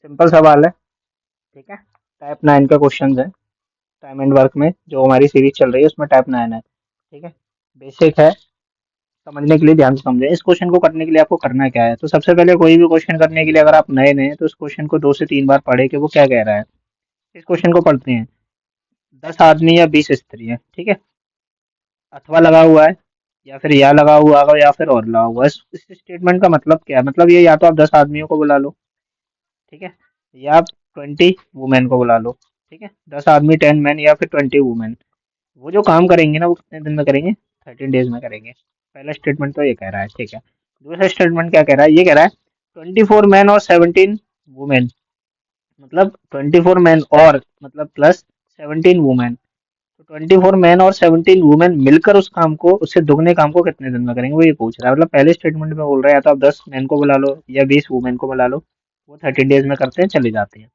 Simple सवाल है, ठीक है। टाइप 9 का क्वेश्चन है। टाइम एंड वर्क में जो हमारी सीरीज चल रही है उसमें टाइप 9 है, ठीक है। बेसिक है, समझने के लिए ध्यान से समझें। इस क्वेश्चन को करने के लिए आपको करना क्या है, तो सबसे पहले कोई भी क्वेश्चन करने के लिए अगर आप नए नए हैं तो इस क्वेश्चन को 2 से 3 बार पढ़े कि वो क्या कह रहा है। इस क्वेश्चन को पढ़ते हैं, 10 आदमी या 20 स्त्री है, ठीक है। अथवा लगा हुआ है, या फिर या लगा हुआ होगा, या फिर और लगा हुआ है। इस स्टेटमेंट का मतलब क्या है, मतलब ये या तो आप 10 आदमियों को बुला लो, ठीक है, या आप 20 वुमेन को बुला लो, ठीक है। 10 आदमी 10 मैन या फिर 20 वुमेन। वो जो काम करेंगे ना वो कितने दिन में करेंगे, 13 डेज में करेंगे। पहला स्टेटमेंट तो ये कह रहा है, ठीक है। दूसरा स्टेटमेंट क्या कह रहा है, ये कह रहा है 24 मैन और 17 वुमेन, मतलब 24 मैन और मतलब प्लस 17 वुमेन। तो 24 मैन और 17 वुमेन मिलकर उस काम को, उससे दुगने काम को कितने दिन में करेंगे, वो ये पूछ रहा है। मतलब पहले स्टेटमेंट में बोल रहा है या तो आप 10 मैन को बुला लो या 20 वुमेन को बुला लो, वो 13 डेज में करते हैं, चले जाते हैं।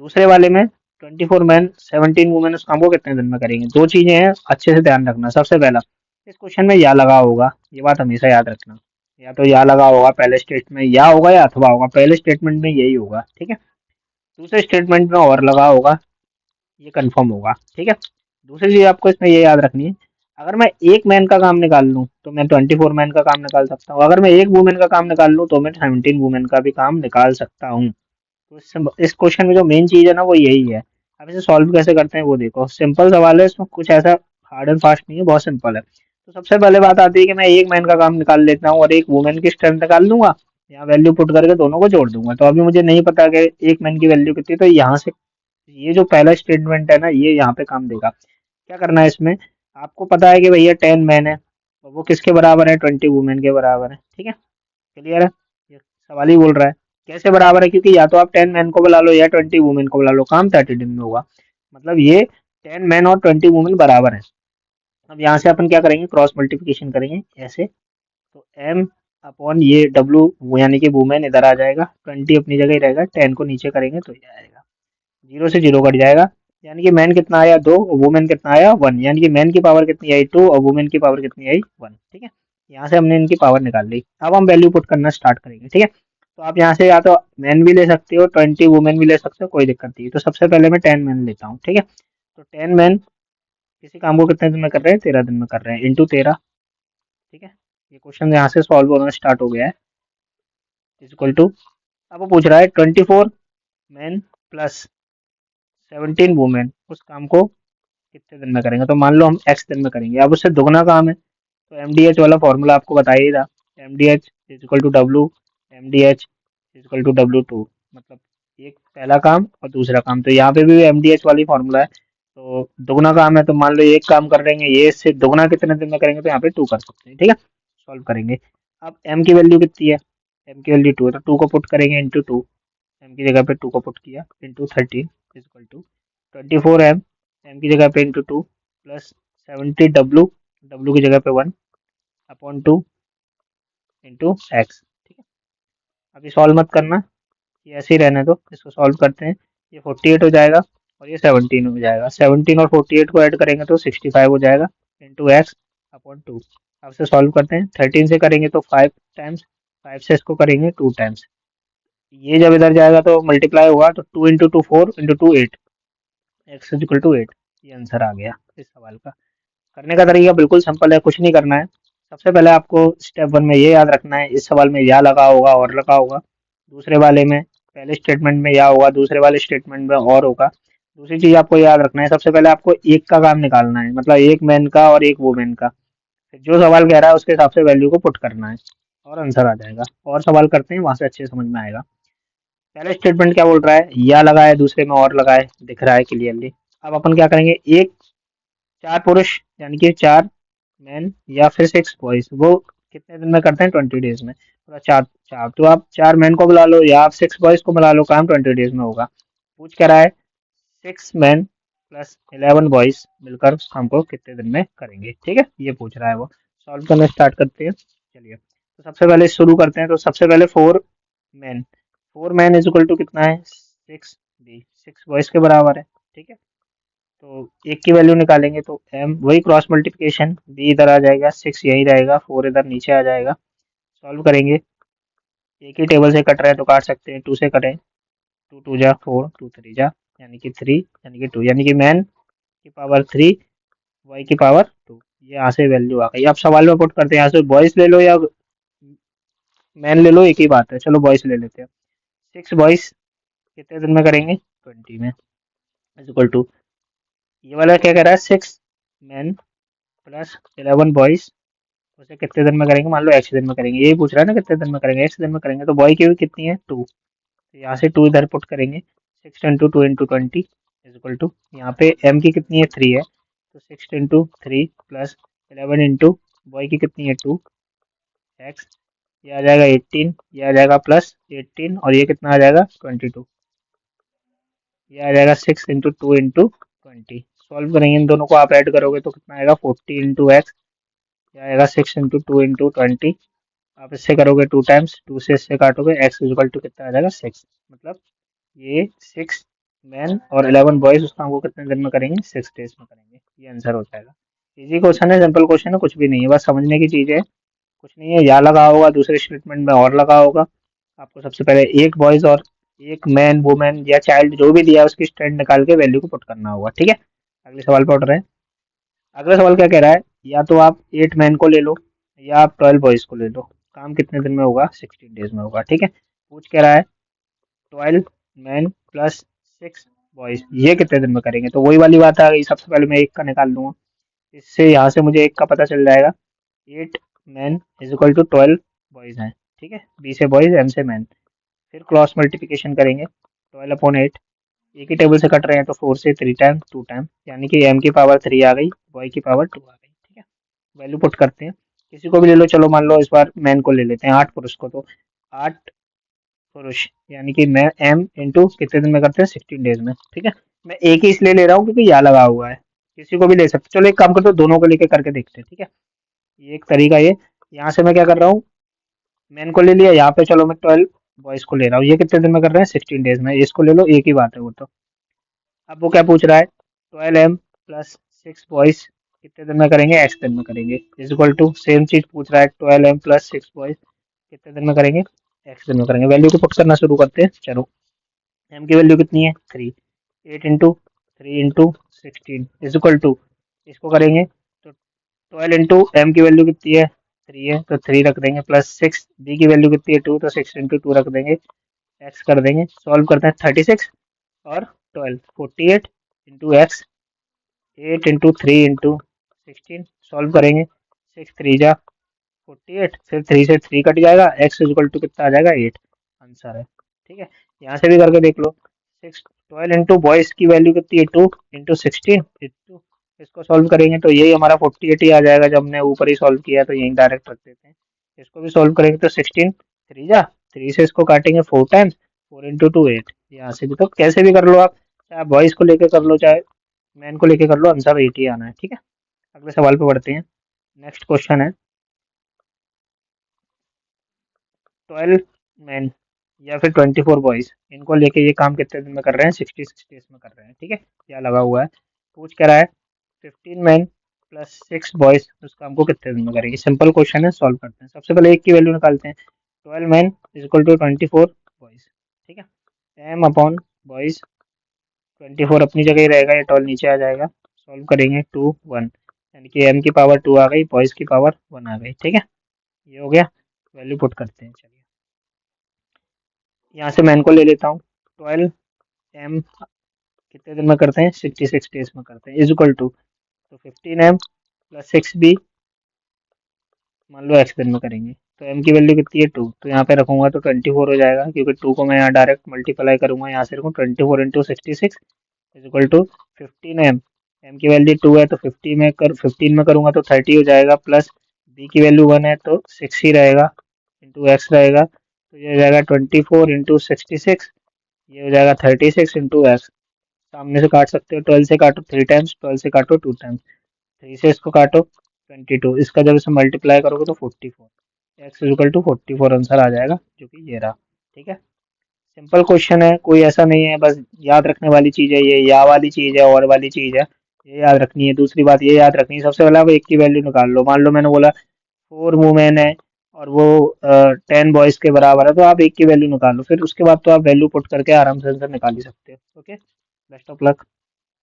दूसरे वाले में 24 मैन 17 वुमेन उस काम को कितने दिन में करेंगे। दो चीजें हैं, अच्छे से ध्यान रखना। सबसे पहला, इस क्वेश्चन में या लगा होगा, ये बात हमेशा याद रखना। या तो या लगा होगा, पहले स्टेटमेंट में या होगा या अथवा होगा, पहले स्टेटमेंट में यही होगा, ठीक है। दूसरे स्टेटमेंट में और लगा होगा, ये कंफर्म होगा, ठीक है। दूसरी चीज आपको इसमें ये याद रखनी है, अगर मैं एक मैन का काम निकाल लूँ तो मैं 24 मैन का काम निकाल सकता हूँ, अगर मैं एक वुमेन का काम निकाल लूँ तो मैं 17 वुमेन का भी काम निकाल सकता हूँ। तो इस क्वेश्चन में जो मेन चीज है ना वो यही है। अब इसे सॉल्व कैसे करते हैं वो देखो, सिंपल सवाल है, इसमें कुछ ऐसा हार्ड एंड फास्ट नहीं है, बहुत सिंपल है। तो सबसे पहले बात आती है कि मैं एक मैन का काम निकाल लेता हूँ और एक वुमेन की स्ट्रेंथ निकाल लूंगा, यहाँ वैल्यू पुट करके दोनों को जोड़ दूंगा। तो अभी मुझे नहीं पता कि एक मैन की वैल्यू कितनी, तो यहाँ से ये जो पहला स्टेटमेंट है ना ये यहाँ पे काम देगा। क्या करना है इसमें, आपको पता है कि भैया 10 मैन है तो वो किसके बराबर है, 20 वुमेन के बराबर है, ठीक है। क्लियर है, ये सवाल ही बोल रहा है कैसे बराबर है, क्योंकि या तो आप 10 मैन को बुला लो या 20 वुमेन को बुला लो, काम 30 दिन में होगा। मतलब ये 10 मैन और 20 वुमेन बराबर है। अब यहाँ से अपन क्या करेंगे, क्रॉस मल्टीप्लिकेशन करेंगे ऐसे। तो एम अपॉन ये डब्ल्यू यानी कि वुमेन इधर आ जाएगा, 20 अपनी जगह ही रहेगा, 10 को नीचे करेंगे तो ये आएगा, जीरो से जीरो कट जाएगा। यानी कि मैन कितना आया 2 और वुमेन कितना आया 1, यानी कि मैन की पावर कितनी आई 2 और वुमेन की पावर कितनी आई 1, ठीक है। यहाँ से हमने इनकी पावर निकाल ली, अब हम वैल्यू पुट करना स्टार्ट करेंगे, ठीक है। तो आप यहाँ से या तो मैन भी ले सकते हो 20 वुमेन भी ले सकते हो, कोई दिक्कत नहीं है। तो सबसे पहले मैं 10 मैन लेता हूँ, ठीक है। तो 10 मैन किसी काम को कितने दिन में कर रहे हैं, 13 दिन में कर रहे हैं, इंटू 13, ठीक है। ये क्वेश्चन यहाँ से सॉल्व होना स्टार्ट हो गया है, इज इक्वल टू, अब वो पूछ रहा है 24 मैन प्लस 17 वुमेन उस काम को कितने दिन में करेंगे। तो मान लो हम एक्स दिन में करेंगे, अब उससे दुगना काम है, तो एम डी एच वाला फॉर्मूला आपको बताइए था, M D H is equal to W, M D H is equal to W2, मतलब एक पहला काम और दूसरा काम। तो यहाँ पे भी एम डी एच वाली फॉर्मूला है, तो दुगना काम है तो मान लो एक काम कर देंगे, ये इससे दुगना कितने दिन में करेंगे, तो यहाँ पे 2 कर सकते हैं, ठीक है। सॉल्व करेंगे, अब एम की वैल्यू कितनी है, एम की वैल्यू 2 है, तो 2 को पुट करेंगे इंटू 2, एम की जगह पे 2 को पुट किया into 13 is equal to 24 M, M की जगह पे इंटू 2 प्लस 70 डब्ल्यू, डब्ल्यू की जगह पे 1 अपॉन 2 इंटू एक्स, ठीक है। अभी सॉल्व मत करना, ये ऐसे ही रहने दो, इसको सॉल्व करते हैं। ये 48 हो जाएगा और ये 17 हो जाएगा, 17 और 48 को ऐड करेंगे तो 65 हो जाएगा इंटू एक्स अपॉन 2। अब से सॉल्व करते हैं, 13 से करेंगे तो 5 टाइम्स, 5 से इसको करेंगे 2 टाइम्स, ये जब इधर जाएगा तो मल्टीप्लाई होगा, तो 2 into 2 4 into 2 8, X is equal to 8। ये आंसर आ गया इस सवाल का। करने का तरीका बिल्कुल सिंपल है, कुछ नहीं करना है। सबसे पहले आपको स्टेप 1 में ये याद रखना है, इस सवाल में या लगा होगा और लगा होगा, दूसरे वाले में पहले स्टेटमेंट में या होगा, दूसरे वाले स्टेटमेंट में और होगा। दूसरी चीज आपको याद रखना है, सबसे पहले आपको एक का काम निकालना है, मतलब एक मैन का और एक वुमेन का। फिर जो सवाल कह रहा है उसके हिसाब से वैल्यू को पुट करना है और आंसर आ जाएगा। और सवाल करते हैं, वहां से अच्छे समझ में आएगा। पहले स्टेटमेंट क्या बोल रहा है, या लगा है, दूसरे में और लगा है, दिख रहा है क्लियरली। अब अपन क्या करेंगे, एक 4 पुरुष यानी कि 4 मैन या फिर 6 बॉयज, वो कितने दिन में करते हैं, 20 डेज में। तो चार चार तो आप 4 मैन को बुला लो या आप 6 बॉयज को बुला लो, काम 20 डेज में होगा। पूछ क्या रहा है, 6 मैन प्लस 11 बॉयज मिलकर उस काम को कितने दिन में करेंगे, ठीक है, ये पूछ रहा है वो। सॉल्व करना स्टार्ट करते हैं, चलिए। तो सबसे पहले शुरू करते हैं, तो सबसे पहले 4 man, 4 man is equal to कितना है 6 बी, 6 बॉयज के बराबर है, ठीक है। तो एक की वैल्यू निकालेंगे तो एम, वही क्रॉस मल्टीप्लिकेशन, बी इधर आ जाएगा, 6 यहीं रहेगा, 4 इधर नीचे आ जाएगा। सॉल्व करेंगे, एक ही टेबल से कट रहे हैं तो काट सकते हैं, 2 से कटें टू टू जा 4, टू थ्री जा यानी कि 3 यानी कि 2 यानी कि मैन की पावर 3 वाई की पावर 2। ये यहाँ से वैल्यू आ गई। अब सवाल में पुट करते हैं, यहाँ से बॉयज ले लो या मैन ले लो, एक ही बात है। चलो बॉयज ले लेते हैं। 6 बॉयज कितने दिन में करेंगे? 20 में। इज इक्वल टू, ये वाला क्या कह रहा है? 6 मैन प्लस 11 बॉयज, उसे कितने दिन में करेंगे? मान लो एक्स दिन में करेंगे। यही पूछ रहा है ना कितने दिन में करेंगे, एक्स दिन में करेंगे। तो बॉय की भी कितनी है? 2। तो यहाँ से 2 इधर पुट करेंगे। 6 into 2 into 20 is equal to, यहाँ पे एम की कितनी है? 3 है, तो 6 इंटू 3 प्लस 11 इंटू बॉय की कितनी है? 2 एक्स। ये आ जाएगा 18, ये आ जाएगा प्लस 18 और ये कितना आ जाएगा? 22। ये आ जाएगा 6 इंटू 2 इंटू 20। सॉल्व करेंगे इन दोनों को, आप ऐड करोगे तो कितना आएगा? 40 इंटू एक्स। ये आएगा 6 इंटू 2 इंटू 20। आप इससे करोगे 2 टाइम्स, 2 से इससे काटोगे, एक्स इक्वल टू कितना आ जाएगा? 6। मतलब ये 6 मैन और 11 बॉयज उस काम को कितने दिन में करेंगे? 6 डेज में करेंगे। ये आंसर हो जाएगा। इजी क्वेश्चन है, सिंपल क्वेश्चन है, कुछ भी नहीं है, बस समझने की चीज़ है। कुछ नहीं है, या लगा होगा दूसरे स्टेटमेंट में और लगा होगा। आपको सबसे पहले एक बॉयज और एक मैन वुमेन या चाइल्ड जो भी दिया है उसकी स्ट्रेंथ निकाल के वैल्यू को पुट करना होगा। ठीक है, अगले सवाल पे उठ रहे हैं। अगला सवाल क्या कह रहा है? या तो आप 8 मैन को ले लो या आप 12 बॉयज को ले लो। काम कितने दिन में होगा? 16 डेज में होगा। ठीक है, पूछ कह रहा है 12 मैन प्लस 6 बॉयज, ये कितने दिन में करेंगे? तो वही वाली बात आ गई, सबसे पहले मैं एक का निकाल लूंगा। इससे यहाँ से मुझे एक का पता चल जाएगा। 8 man is equal to 12 boys हैं। ठीक है, बी से बॉयज, एम से मैन। फिर क्रॉस मल्टीप्लिकेशन करेंगे, 12/8। एक ही टेबल से कट रहे हैं तो 4 से 3 टाइम 2 टाइम, यानी कि एम की पावर 3 आ गई, बॉय की पावर 2 आ गई। ठीक है, वैल्यू पुट करते हैं। किसी को भी ले लो, चलो मान लो इस बार मैन को ले लेते हैं, 8 पुरुष को। तो 8 पुरुष यानी कि मैं एम इंटू कितने दिन में करते हैं? 16 डेज में। ठीक है, मैं एक ही इसलिए ले रहा हूँ क्योंकि यहाँ लगा हुआ है, किसी को भी ले सकते। चलो एक काम करते हो, दोनों को लेके करके देखते हैं। ठीक है, ये एक तरीका। ये यहाँ से मैं क्या कर रहा हूँ? मैन को ले लिया, यहाँ पे चलो मैं 12 बॉयज को ले रहा हूँ। ये कितने दिन में कर रहे हैं? 16 डेज में। इसको ले लो, एक ही बात है वो तो। अब वो क्या पूछ रहा है? 12 एम प्लस 6 बॉयज कितने दिन में करेंगे? एक्स दिन में करेंगे। इज इक्वल टू, सेम चीज पूछ रहा है, 12 एम प्लस 6 बॉयज कितने दिन में करेंगे? एक्स दिन में करेंगे। वैल्यू को पुट करना शुरू करते हैं। चलो, एम की वैल्यू कितनी है? 3। 8 into 3 into 16 is equal to, इसको करेंगे तो 12 इंटू एम की वैल्यू कितनी है? 3 है, तो 3 रख देंगे, प्लस 6। बी की वैल्यू कितनी है? 2, तो 6 इंटू 2 रख देंगे, एक्स कर देंगे। सॉल्व करते हैं, 36 और 12, 48 into x. 8 into 3 into 16 solve करेंगे। 6 3 जा 48, फिर 3 से 3 कट जाएगा, एक्स इक्वल टू कितना आ जाएगा? 8। आंसर है। ठीक है, यहाँ से भी करके देख लो। 12 इंटू बॉयज की वैल्यू कितनी है? 2 इंटू 16 टू। इसको सॉल्व करेंगे तो यही हमारा 48 ही आ जाएगा। जब हमने ऊपर ही सॉल्व किया तो यही डायरेक्ट रख देते हैं। इसको भी सॉल्व करेंगे तो 16 3 जा 3 से इसको काटेंगे 4 टाइम्स, 4 इंटू 2 8। यहाँ से भी तो कैसे भी कर लो आप, चाहे बॉयज को लेकर कर लो चाहे मैन को लेके कर लो, आंसर 8 ही आना है। ठीक है, अगले सवाल पे बढ़ते हैं। नेक्स्ट क्वेश्चन है, 12 मैन या फिर 24 बॉयज, इनको लेके ये काम कितने दिन में कर रहे हैं? 66 डेज में कर रहे हैं। ठीक है, क्या लगा हुआ है? पूछ क्या रहा है? 15 मैन प्लस 6 बॉयज उस काम को कितने दिन में करेंगे? सिंपल क्वेश्चन है, सॉल्व करते हैं। सबसे पहले एक की वैल्यू निकालते हैं। 12 man is equal to 24 boys. ठीक है, एम अपॉन बॉयज, 24 अपनी जगह ही रहेगा, ये 12 नीचे आ जाएगा। सॉल्व करेंगे 2 1, यानी कि एम की पावर 2 आ गई, बॉयज की पावर 1 आ गई। ठीक है, ये हो गया। वैल्यू पुट करते हैं। चलिए, यहाँ से मैं इनको ले लेता हूँ। 12 एम कितने दिन में करते हैं? 66 डेज में करते हैं। इज इक्वल टू, तो 15 एम प्लस 6 बी मान लो एक्स दिन में करेंगे। तो एम की वैल्यू कितनी है? 2, तो यहाँ पे रखूंगा तो 24 हो जाएगा, क्योंकि 2 को मैं यहाँ डायरेक्ट मल्टीप्लाई करूंगा। यहाँ से रखूँ 24 into 66 is equal to 15 M. M की वैल्यू 2 है तो 15 में करूंगा तो 30 हो जाएगा, प्लस बी की वैल्यू 1 है तो 6 ही रहेगा, इंटू एक्स रहेगा। तो ये हो जाएगा 24 इंटू 66, ये हो जाएगा 36 इंटू एक्स। सामने से काट सकते हो, 12 से काटो 3 टाइम्स, 12 से काटो 2 टाइम्स, 3 से इसको काटो 22, इसका जब इसे मल्टीप्लाई करोगे तो 44। एक्स इक्वल टू 44 आंसर आ जाएगा, जो कि ये रहा। ठीक है, सिंपल क्वेश्चन है, कोई ऐसा नहीं है, बस याद रखने वाली चीज़ है। ये या वाली चीज़ है, और वाली चीज़ है, ये याद रखनी है। दूसरी बात ये याद रखनी है, सबसे पहले आप एक की वैल्यू निकाल लो। मान लो मैंने बोला 4 वुमेन है और वो 10 बॉयज के बराबर है, तो आप एक की वैल्यू निकालो, फिर उसके बाद तो आप वैल्यू पुट करके आराम से आंसर निकाल ही सकते हो। Okay, best of luck.